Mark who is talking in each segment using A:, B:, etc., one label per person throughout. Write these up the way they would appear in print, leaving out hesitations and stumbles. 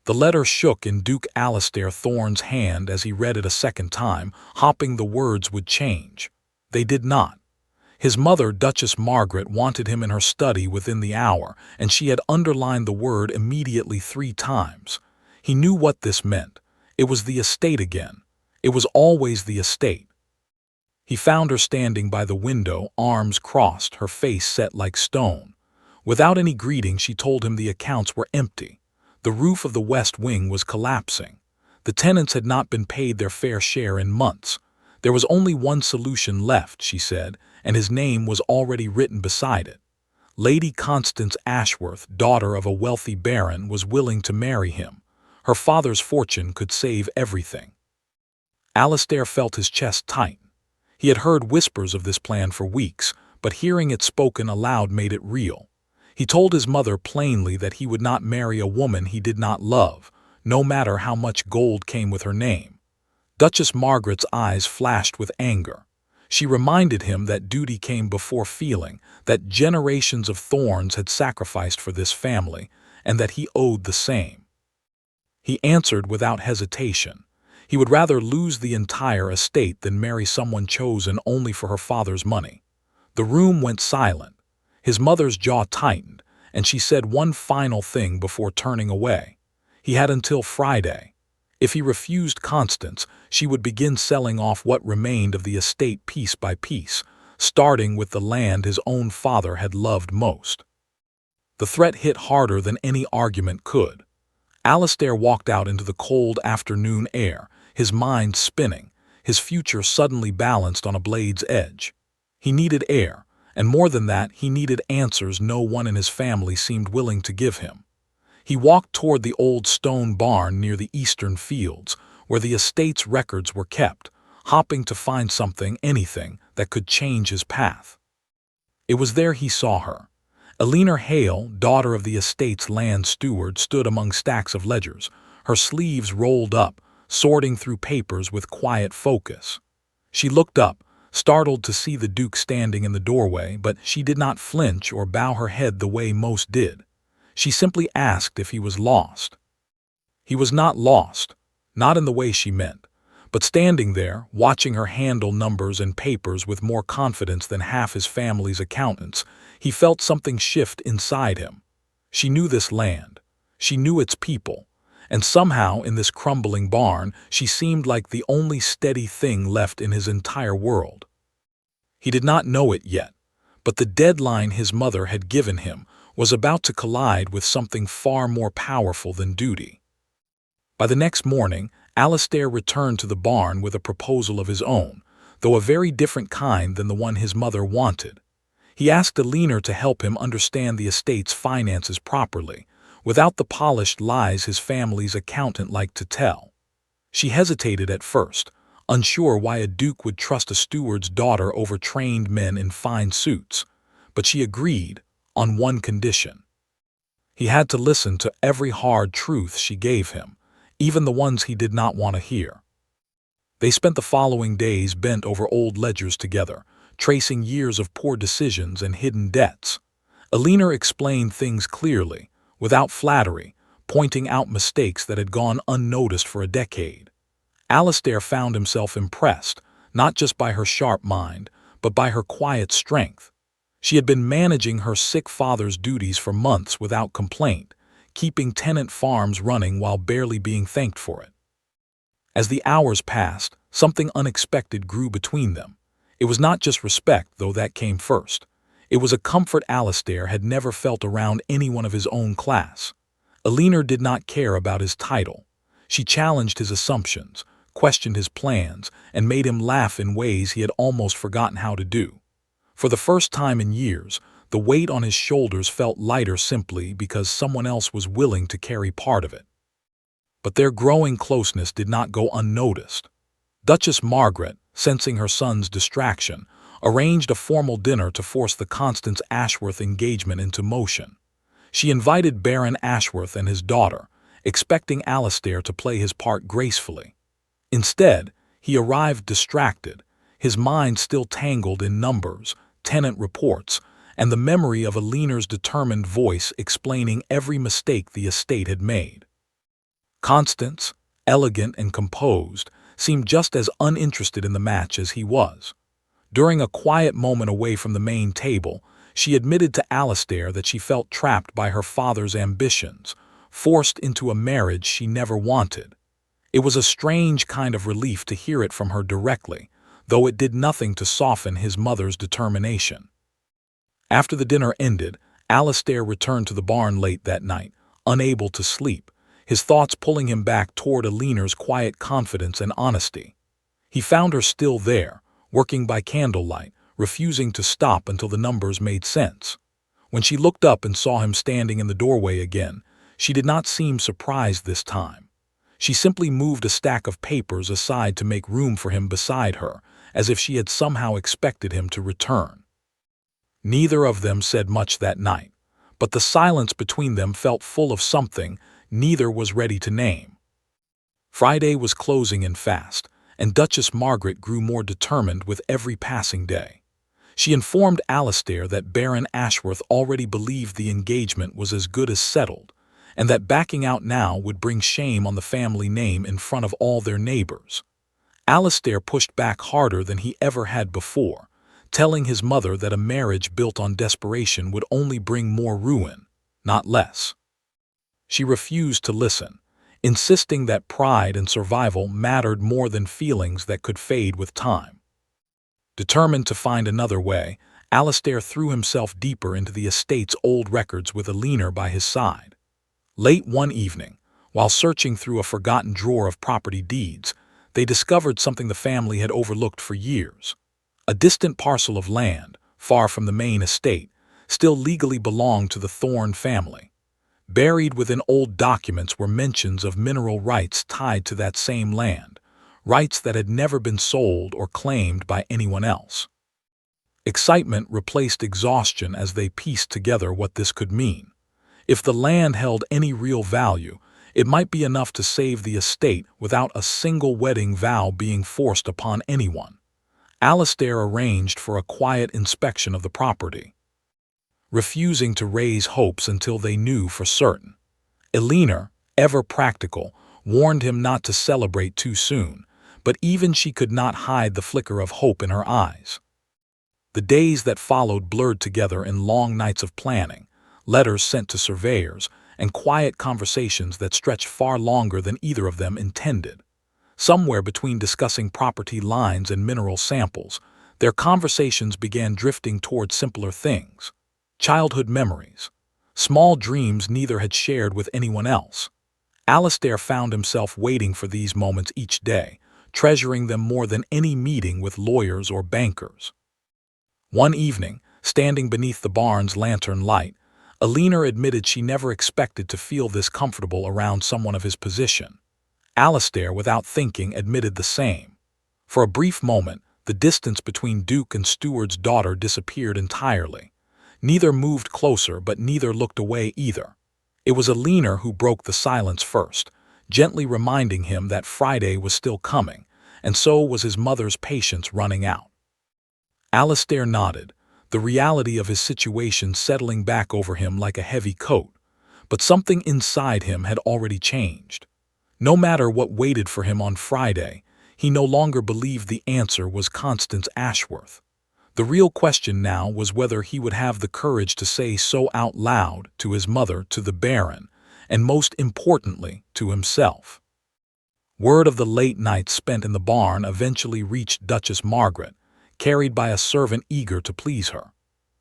A: The letter shook in Duke Alastair Thorne's hand as he read it a second time, hoping the words would change. They did not. His mother, Duchess Margaret, wanted him in her study within the hour, and she had underlined the word immediately 3 times. He knew what this meant. It was the estate again. It was always the estate. He found her standing by the window, arms crossed, her face set like stone. Without any greeting, she told him the accounts were empty. The roof of the west wing was collapsing. The tenants had not been paid their fair share in months. There was only one solution left, she said, and his name was already written beside it. Lady Constance Ashworth, daughter of a wealthy baron, was willing to marry him. Her father's fortune could save everything. Alastair felt his chest tighten. He had heard whispers of this plan for weeks, but hearing it spoken aloud made it real. He told his mother plainly that he would not marry a woman he did not love, no matter how much gold came with her name. Duchess Margaret's eyes flashed with anger. She reminded him that duty came before feeling, that generations of Thornes had sacrificed for this family, and that he owed the same. He answered without hesitation. He would rather lose the entire estate than marry someone chosen only for her father's money. The room went silent. His mother's jaw tightened, and she said one final thing before turning away. He had until Friday. If he refused Constance, she would begin selling off what remained of the estate piece by piece, starting with the land his own father had loved most. The threat hit harder than any argument could. Alastair walked out into the cold afternoon air, his mind spinning, his future suddenly balanced on a blade's edge. He needed air. And more than that, he needed answers no one in his family seemed willing to give him. He walked toward the old stone barn near the eastern fields, where the estate's records were kept, hoping to find something, anything, that could change his path. It was there he saw her. Eleanor Hale, daughter of the estate's land steward, stood among stacks of ledgers, her sleeves rolled up, sorting through papers with quiet focus. She looked up, startled to see the Duke standing in the doorway, but she did not flinch or bow her head the way most did. She simply asked if he was lost. He was not lost, not in the way she meant, but standing there, watching her handle numbers and papers with more confidence than half his family's accountants, he felt something shift inside him. She knew this land. She knew its people. And somehow, in this crumbling barn, she seemed like the only steady thing left in his entire world. He did not know it yet, but the deadline his mother had given him was about to collide with something far more powerful than duty. By the next morning, Alastair returned to the barn with a proposal of his own, though a very different kind than the one his mother wanted. He asked Eleanor to help him understand the estate's finances properly, without the polished lies his family's accountant liked to tell. She hesitated at first, unsure why a duke would trust a steward's daughter over trained men in fine suits, but she agreed on one condition. He had to listen to every hard truth she gave him, even the ones he did not want to hear. They spent the following days bent over old ledgers together, tracing years of poor decisions and hidden debts. Eleanor explained things clearly, without flattery, pointing out mistakes that had gone unnoticed for a decade. Alastair found himself impressed, not just by her sharp mind, but by her quiet strength. She had been managing her sick father's duties for months without complaint, keeping tenant farms running while barely being thanked for it. As the hours passed, something unexpected grew between them. It was not just respect, though that came first. It was a comfort Alastair had never felt around anyone of his own class. Eleanor did not care about his title. She challenged his assumptions, questioned his plans, and made him laugh in ways he had almost forgotten how to do. For the first time in years, the weight on his shoulders felt lighter simply because someone else was willing to carry part of it. But their growing closeness did not go unnoticed. Duchess Margaret, sensing her son's distraction, arranged a formal dinner to force the Constance Ashworth engagement into motion. She invited Baron Ashworth and his daughter, expecting Alastair to play his part gracefully. Instead, he arrived distracted, his mind still tangled in numbers, tenant reports, and the memory of Eleanor's determined voice explaining every mistake the estate had made. Constance, elegant and composed, seemed just as uninterested in the match as he was. During a quiet moment away from the main table, she admitted to Alastair that she felt trapped by her father's ambitions, forced into a marriage she never wanted. It was a strange kind of relief to hear it from her directly, though it did nothing to soften his mother's determination. After the dinner ended, Alastair returned to the barn late that night, unable to sleep, his thoughts pulling him back toward Alina's quiet confidence and honesty. He found her still there, working by candlelight, refusing to stop until the numbers made sense. When she looked up and saw him standing in the doorway again, she did not seem surprised this time. She simply moved a stack of papers aside to make room for him beside her, as if she had somehow expected him to return. Neither of them said much that night, but the silence between them felt full of something neither was ready to name. Friday was closing in fast, and Duchess Margaret grew more determined with every passing day. She informed Alastair that Baron Ashworth already believed the engagement was as good as settled, and that backing out now would bring shame on the family name in front of all their neighbors. Alastair pushed back harder than he ever had before, telling his mother that a marriage built on desperation would only bring more ruin, not less. She refused to listen, insisting that pride and survival mattered more than feelings that could fade with time. Determined to find another way, Alastair threw himself deeper into the estate's old records with Alina by his side. Late one evening, while searching through a forgotten drawer of property deeds, they discovered something the family had overlooked for years. A distant parcel of land, far from the main estate, still legally belonged to the Thorne family. Buried within old documents were mentions of mineral rights tied to that same land, rights that had never been sold or claimed by anyone else. Excitement replaced exhaustion as they pieced together what this could mean. If the land held any real value, it might be enough to save the estate without a single wedding vow being forced upon anyone. Alastair arranged for a quiet inspection of the property, refusing to raise hopes until they knew for certain. Alina, ever practical, warned him not to celebrate too soon, but even she could not hide the flicker of hope in her eyes. The days that followed blurred together in long nights of planning, letters sent to surveyors, and quiet conversations that stretched far longer than either of them intended. Somewhere between discussing property lines and mineral samples, their conversations began drifting toward simpler things. Childhood memories, small dreams neither had shared with anyone else. Alastair found himself waiting for these moments each day, treasuring them more than any meeting with lawyers or bankers. One evening, standing beneath the barn's lantern light, Alina admitted she never expected to feel this comfortable around someone of his position. Alastair, without thinking, admitted the same. For a brief moment, the distance between Duke and Steward's daughter disappeared entirely. Neither moved closer, but neither looked away either. It was Alina who broke the silence first, gently reminding him that Friday was still coming, and so was his mother's patience running out. Alastair nodded, the reality of his situation settling back over him like a heavy coat, but something inside him had already changed. No matter what waited for him on Friday, he no longer believed the answer was Constance Ashworth. The real question now was whether he would have the courage to say so out loud to his mother, to the Baron, and most importantly, to himself. Word of the late nights spent in the barn eventually reached Duchess Margaret, carried by a servant eager to please her.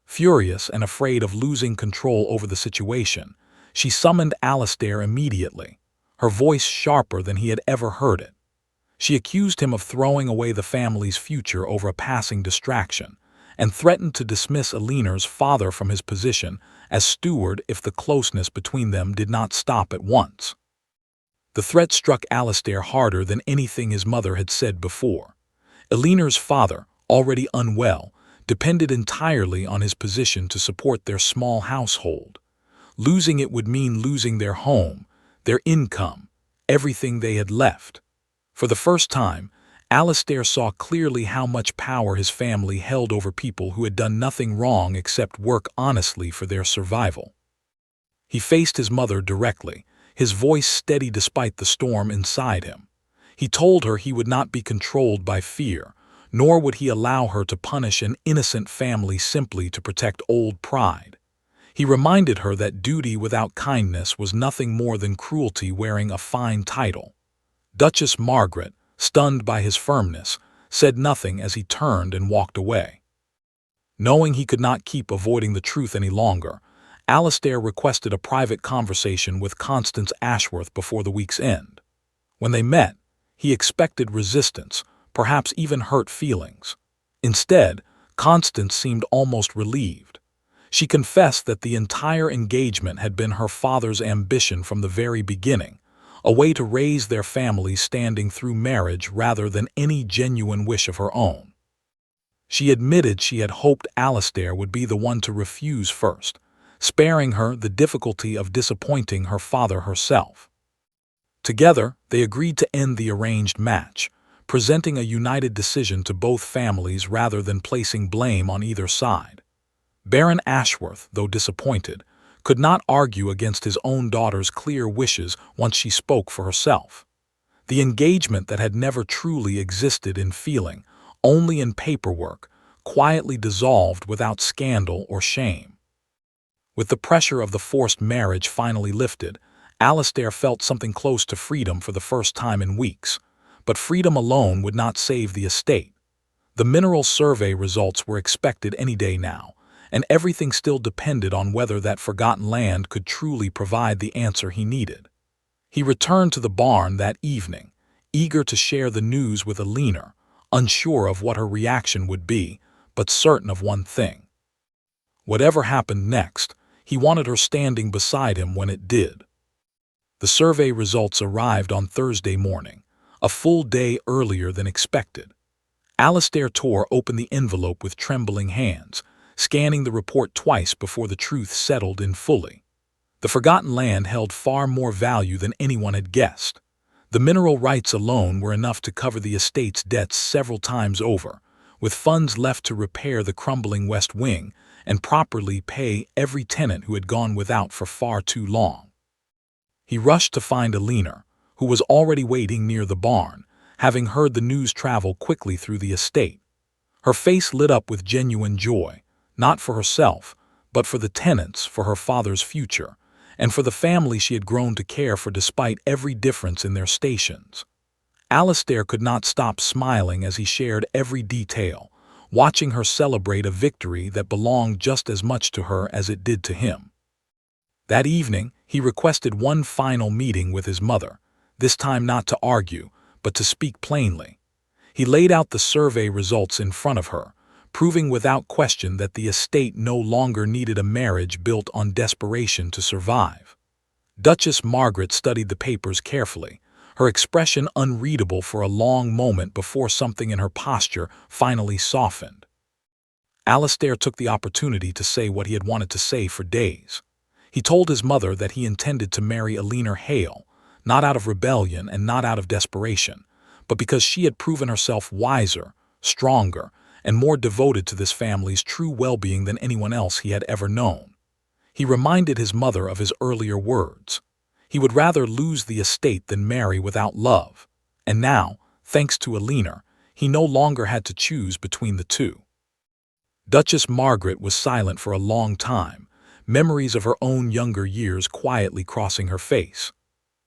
A: Furious and afraid of losing control over the situation, she summoned Alastair immediately, her voice sharper than he had ever heard it. She accused him of throwing away the family's future over a passing distraction, and threatened to dismiss Alina's father from his position as steward if the closeness between them did not stop at once. The threat struck Alastair harder than anything his mother had said before. Alina's father, already unwell, depended entirely on his position to support their small household. Losing it would mean losing their home, their income, everything they had left. For the first time, Alastair saw clearly how much power his family held over people who had done nothing wrong except work honestly for their survival. He faced his mother directly, his voice steady despite the storm inside him. He told her he would not be controlled by fear, nor would he allow her to punish an innocent family simply to protect old pride. He reminded her that duty without kindness was nothing more than cruelty wearing a fine title. Duchess Margaret, stunned by his firmness, said nothing as he turned and walked away. Knowing he could not keep avoiding the truth any longer, Alastair requested a private conversation with Constance Ashworth before the week's end. When they met, he expected resistance, perhaps even hurt feelings. Instead, Constance seemed almost relieved. She confessed that the entire engagement had been her father's ambition from the very beginning, a way to raise their family standing through marriage rather than any genuine wish of her own. She admitted she had hoped Alastair would be the one to refuse first, sparing her the difficulty of disappointing her father herself. Together, they agreed to end the arranged match, presenting a united decision to both families rather than placing blame on either side. Baron Ashworth, though disappointed, could not argue against his own daughter's clear wishes once she spoke for herself. The engagement that had never truly existed in feeling, only in paperwork, quietly dissolved without scandal or shame. With the pressure of the forced marriage finally lifted, Alastair felt something close to freedom for the first time in weeks. But freedom alone would not save the estate. The mineral survey results were expected any day now, and everything still depended on whether that forgotten land could truly provide the answer he needed. He returned to the barn that evening, eager to share the news with Alina, unsure of what her reaction would be, but certain of one thing. Whatever happened next, he wanted her standing beside him when it did. The survey results arrived on Thursday morning, a full day earlier than expected. Alastair tore open the envelope with trembling hands, scanning the report twice before the truth settled in fully. The forgotten land held far more value than anyone had guessed. The mineral rights alone were enough to cover the estate's debts several times over, with funds left to repair the crumbling west wing and properly pay every tenant who had gone without for far too long. He rushed to find Alina, who was already waiting near the barn, having heard the news travel quickly through the estate. Her face lit up with genuine joy, not for herself, but for the tenants, for her father's future, and for the family she had grown to care for despite every difference in their stations. Alastair could not stop smiling as he shared every detail, watching her celebrate a victory that belonged just as much to her as it did to him. That evening, he requested one final meeting with his mother, this time not to argue, but to speak plainly. He laid out the survey results in front of her, proving without question that the estate no longer needed a marriage built on desperation to survive. Duchess Margaret studied the papers carefully, her expression unreadable for a long moment before something in her posture finally softened. Alastair took the opportunity to say what he had wanted to say for days. He told his mother that he intended to marry Alina Hale, not out of rebellion and not out of desperation, but because she had proven herself wiser, stronger, and more devoted to this family's true well-being than anyone else he had ever known. He reminded his mother of his earlier words. He would rather lose the estate than marry without love, and now, thanks to Alina, he no longer had to choose between the two. Duchess Margaret was silent for a long time, memories of her own younger years quietly crossing her face.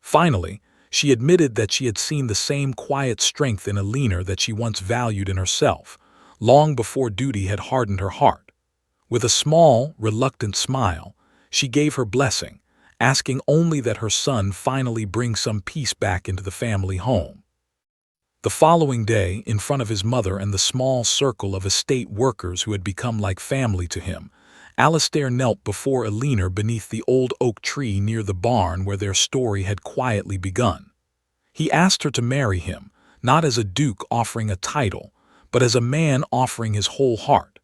A: Finally, she admitted that she had seen the same quiet strength in Alina that she once valued in herself, long before duty had hardened her heart. With a small, reluctant smile, she gave her blessing, asking only that her son finally bring some peace back into the family home. The following day, in front of his mother and the small circle of estate workers who had become like family to him, Alastair knelt before Alina beneath the old oak tree near the barn where their story had quietly begun. He asked her to marry him, not as a duke offering a title, but as a man offering his whole heart.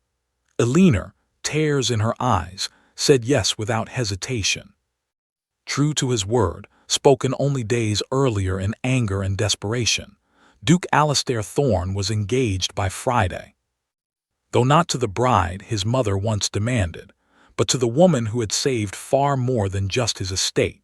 A: Alina, tears in her eyes, said yes without hesitation. True to his word, spoken only days earlier in anger and desperation, Duke Alastair Thorne was engaged by Friday. Though not to the bride his mother once demanded, but to the woman who had saved far more than just his estate.